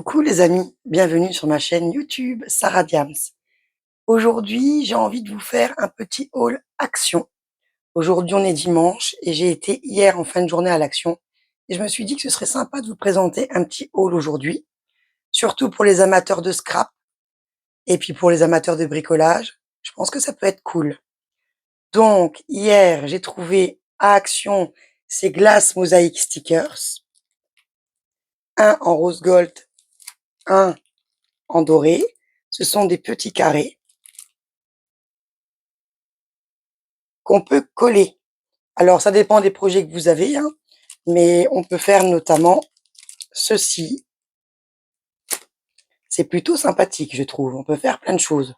Coucou les amis, bienvenue sur ma chaîne YouTube Sarah Diams. Aujourd'hui, j'ai envie de vous faire un petit haul action. Aujourd'hui, on est dimanche et j'ai été hier en fin de journée à l'Action et je me suis dit que ce serait sympa de vous présenter un petit haul aujourd'hui, surtout pour les amateurs de scrap et puis pour les amateurs de bricolage. Je pense que ça peut être cool. Donc, hier, j'ai trouvé à Action ces glaces mosaïques stickers, un en rose gold, un en doré. Ce sont des petits carrés qu'on peut coller. Alors, ça dépend des projets que vous avez, hein, mais on peut faire notamment ceci. C'est plutôt sympathique, je trouve. On peut faire plein de choses.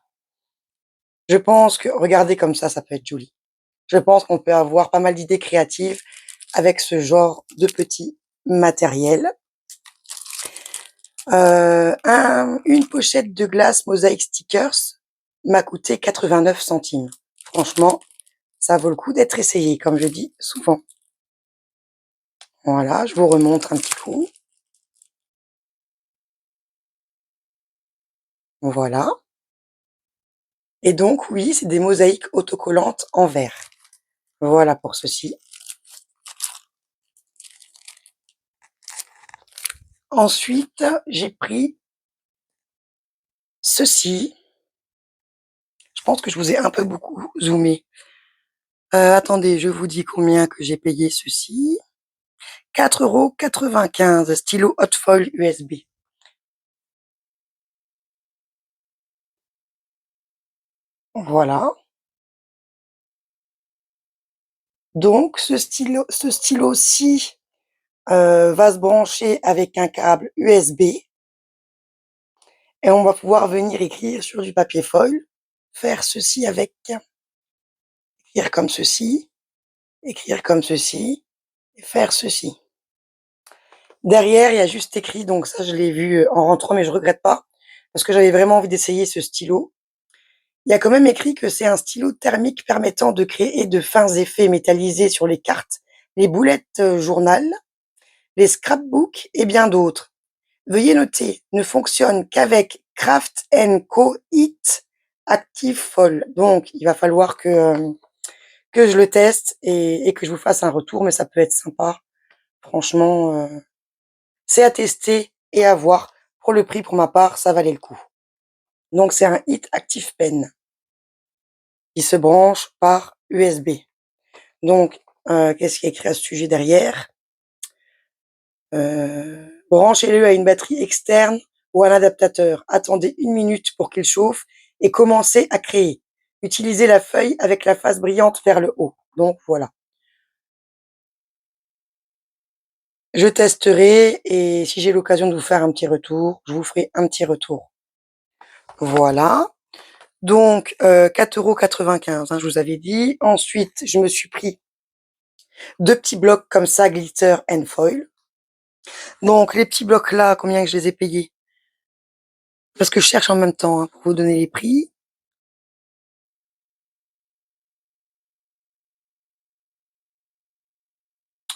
Je pense que, regardez comme ça peut être joli. Je pense qu'on peut avoir pas mal d'idées créatives avec ce genre de petit matériel. Une pochette de glace mosaïque stickers m'a coûté 89 centimes. Franchement, ça vaut le coup d'être essayé, comme je dis souvent. Voilà, je vous remontre un petit coup. Voilà. Et donc, oui, c'est des mosaïques autocollantes en verre. Voilà pour ceci. Ensuite, j'ai pris ceci. Je pense que je vous ai un peu beaucoup zoomé. Attendez, je vous dis combien que j'ai payé ceci. 4,95 €, stylo hot foil USB. Voilà. Donc, ce stylo-ci va se brancher avec un câble USB et on va pouvoir venir écrire sur du papier foil, faire ceci avec, écrire comme ceci, écrire comme ceci, et faire ceci. Derrière, il y a juste écrit, donc ça, je l'ai vu en rentrant, mais je regrette pas, parce que j'avais vraiment envie d'essayer ce stylo. Il y a quand même écrit que c'est un stylo thermique permettant de créer de fins effets métallisés sur les cartes, les boulettes journal, les scrapbooks et bien d'autres. Veuillez noter, ne fonctionne qu'avec Craft & Co. Heat Active Foil. Donc, il va falloir que je le teste et que je vous fasse un retour, mais ça peut être sympa. Franchement, c'est à tester et à voir. Pour le prix, pour ma part, ça valait le coup. Donc, c'est un Heat Active Pen qui se branche par USB. Donc, qu'est-ce qui est écrit à ce sujet derrière? Branchez-le à une batterie externe ou à un adaptateur. Attendez 1 minute pour qu'il chauffe et commencez à créer. Utilisez la feuille avec la face brillante vers le haut. Donc, voilà. Je testerai et si j'ai l'occasion de vous faire un petit retour, je vous ferai un petit retour. Voilà. Donc, 4,95 €, hein, je vous avais dit. Ensuite, je me suis pris 2 petits blocs comme ça, glitter and foil. Donc, les petits blocs là, combien que je les ai payés? Parce que je cherche en même temps, hein, pour vous donner les prix.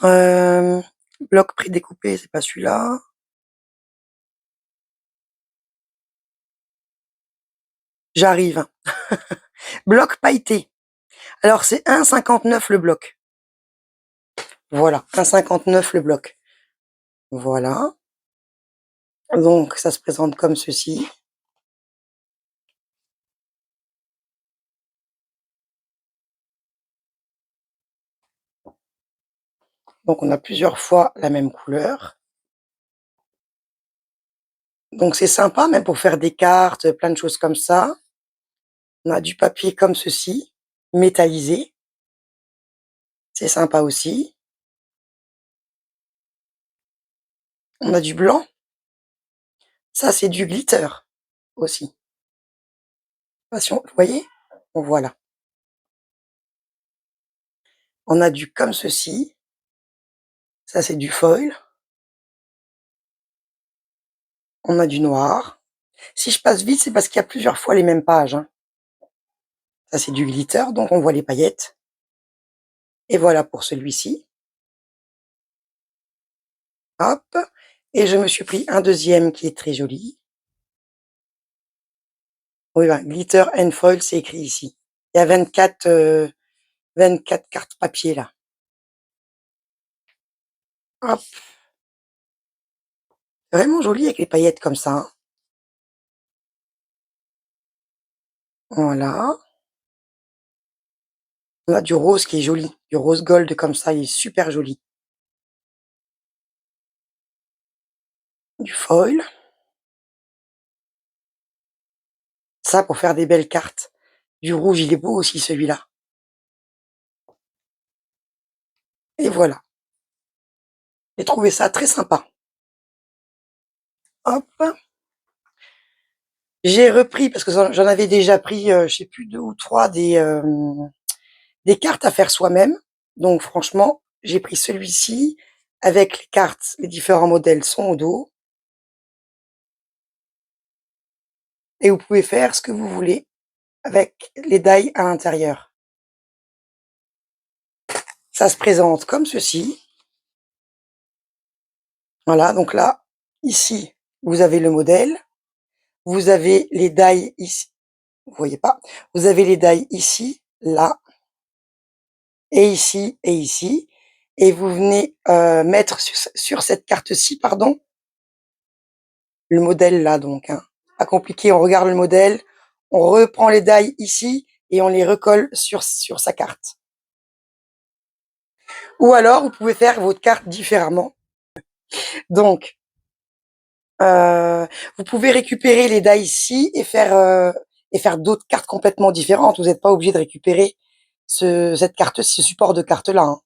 Euh, Bloc prédécoupé, c'est pas celui-là. J'arrive. Bloc pailleté. Alors, c'est 1,59 € le bloc. Voilà, 1,59 € le bloc. Voilà. Donc, ça se présente comme ceci. Donc, on a plusieurs fois la même couleur. Donc, c'est sympa, même pour faire des cartes, plein de choses comme ça. On a du papier comme ceci, métallisé. C'est sympa aussi. On a du blanc. Ça, c'est du glitter aussi. Vous voyez? Voilà. On a du comme ceci. Ça, c'est du foil. On a du noir. Si je passe vite, c'est parce qu'il y a plusieurs fois les mêmes pages, hein. Ça, c'est du glitter, donc on voit les paillettes. Et voilà pour celui-ci. Hop. Et je me suis pris un deuxième qui est très joli. Oui, ben, glitter and foil, c'est écrit ici. Il y a 24 cartes papier là. Hop, vraiment joli avec les paillettes comme ça, hein. Voilà. On a du rose qui est joli, du rose gold comme ça, il est super joli. Du foil. Ça pour faire des belles cartes. Du rouge, il est beau aussi celui-là. Et voilà. J'ai trouvé ça très sympa. Hop. J'ai repris, parce que j'en avais déjà pris, je sais plus 2 ou 3 des cartes à faire soi-même. Donc franchement, j'ai pris celui-ci avec les cartes, les différents modèles sont au dos. Et vous pouvez faire ce que vous voulez avec les die à l'intérieur. Ça se présente comme ceci. Voilà, donc là, ici, vous avez le modèle. Vous avez les die ici. Vous voyez pas? Vous avez les die ici, là, et ici, et ici. Et vous venez mettre sur cette carte-ci, pardon, le modèle là, donc, hein. Pas compliqué, on regarde le modèle, on reprend les die ici, et on les recolle sur sa carte. Ou alors, vous pouvez faire votre carte différemment. Donc, vous pouvez récupérer les die ici et faire d'autres cartes complètement différentes. Vous n'êtes pas obligé de récupérer cette carte, ce support de carte-là, hein,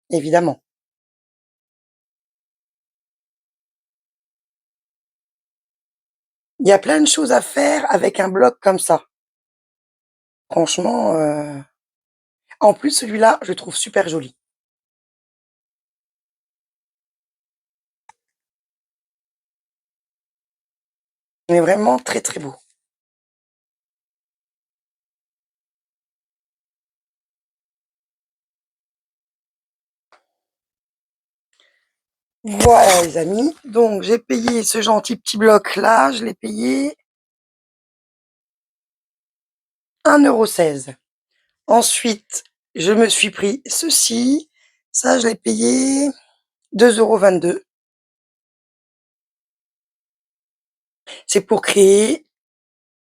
évidemment. Il y a plein de choses à faire avec un bloc comme ça. Franchement, en plus, celui-là, je le trouve super joli. Il est vraiment très, très beau. Voilà les amis, donc j'ai payé ce gentil petit bloc là, je l'ai payé 1,16 €. Ensuite, je me suis pris ceci, ça je l'ai payé 2,22 €. C'est pour créer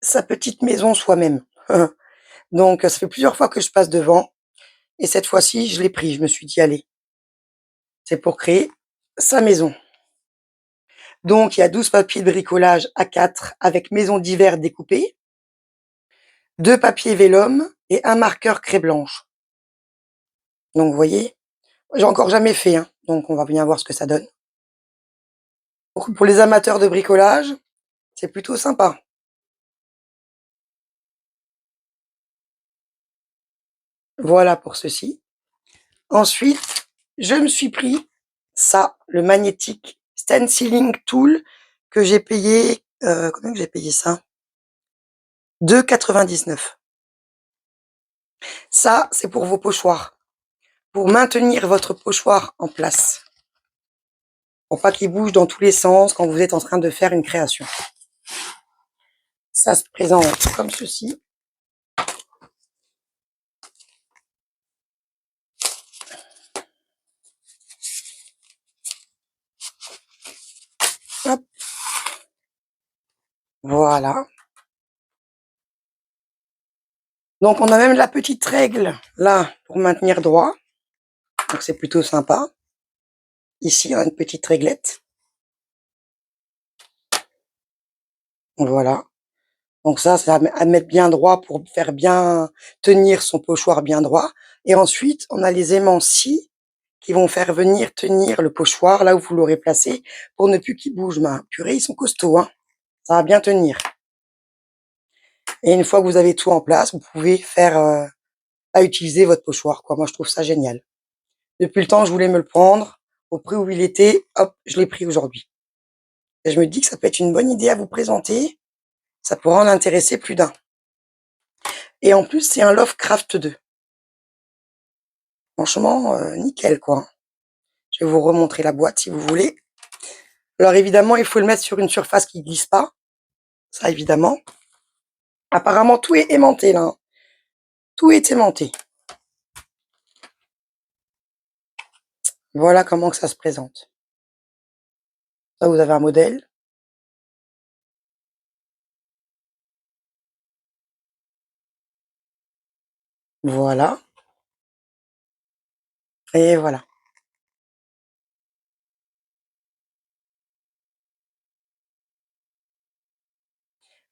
sa petite maison soi-même. Donc ça fait plusieurs fois que je passe devant et cette fois-ci je l'ai pris, je me suis dit allez, c'est pour créer sa maison. Donc il y a 12 papiers de bricolage A4 avec maison d'hiver découpée, 2 papiers vélum et un marqueur craie blanche. Donc vous voyez, j'ai encore jamais fait, hein, donc on va bien voir ce que ça donne. Pour les amateurs de bricolage, c'est plutôt sympa. Voilà pour ceci. Ensuite, je me suis pris ça, le magnétique stenciling tool que j'ai payé, combien que j'ai payé ça? 2,99 €. Ça, c'est pour vos pochoirs, pour maintenir votre pochoir en place, pour pas qu'il bouge dans tous les sens quand vous êtes en train de faire une création. Ça se présente comme ceci. Hop, voilà. Donc on a même la petite règle là pour maintenir droit. Donc c'est plutôt sympa. Ici, on a une petite réglette. Voilà. Donc ça, c'est à mettre bien droit pour faire bien tenir son pochoir bien droit. Et ensuite, on a les aimants scie qui vont faire venir tenir le pochoir là où vous l'aurez placé pour ne plus qu'il bouge. Mais purée, ils sont costauds, hein. Ça va bien tenir. Et une fois que vous avez tout en place, vous pouvez faire à utiliser votre pochoir, quoi. Moi, je trouve ça génial. Depuis le temps, je voulais me le prendre. Au prix où il était, hop, je l'ai pris aujourd'hui. Et je me dis que ça peut être une bonne idée à vous présenter. Ça pourra en intéresser plus d'un. Et en plus, c'est un Lovecraft 2. Franchement, nickel, quoi. Je vais vous remontrer la boîte si vous voulez. Alors évidemment, il faut le mettre sur une surface qui glisse pas, ça évidemment. Apparemment tout est aimanté là, hein. Tout est aimanté. Voilà comment que ça se présente. Là, vous avez un modèle. Voilà et voilà.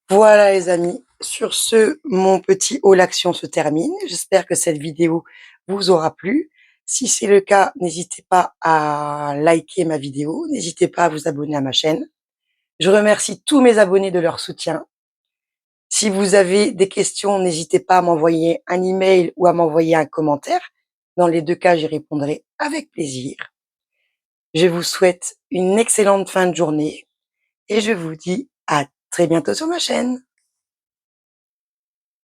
Voilà les amis, sur ce, mon petit haul action se termine. J'espère que cette vidéo vous aura plu. Si c'est le cas, n'hésitez pas à liker ma vidéo, n'hésitez pas à vous abonner à ma chaîne. Je remercie tous mes abonnés de leur soutien. Si vous avez des questions, n'hésitez pas à m'envoyer un email ou à m'envoyer un commentaire. Dans les 2 cas, j'y répondrai avec plaisir. Je vous souhaite une excellente fin de journée et je vous dis à très bientôt sur ma chaîne.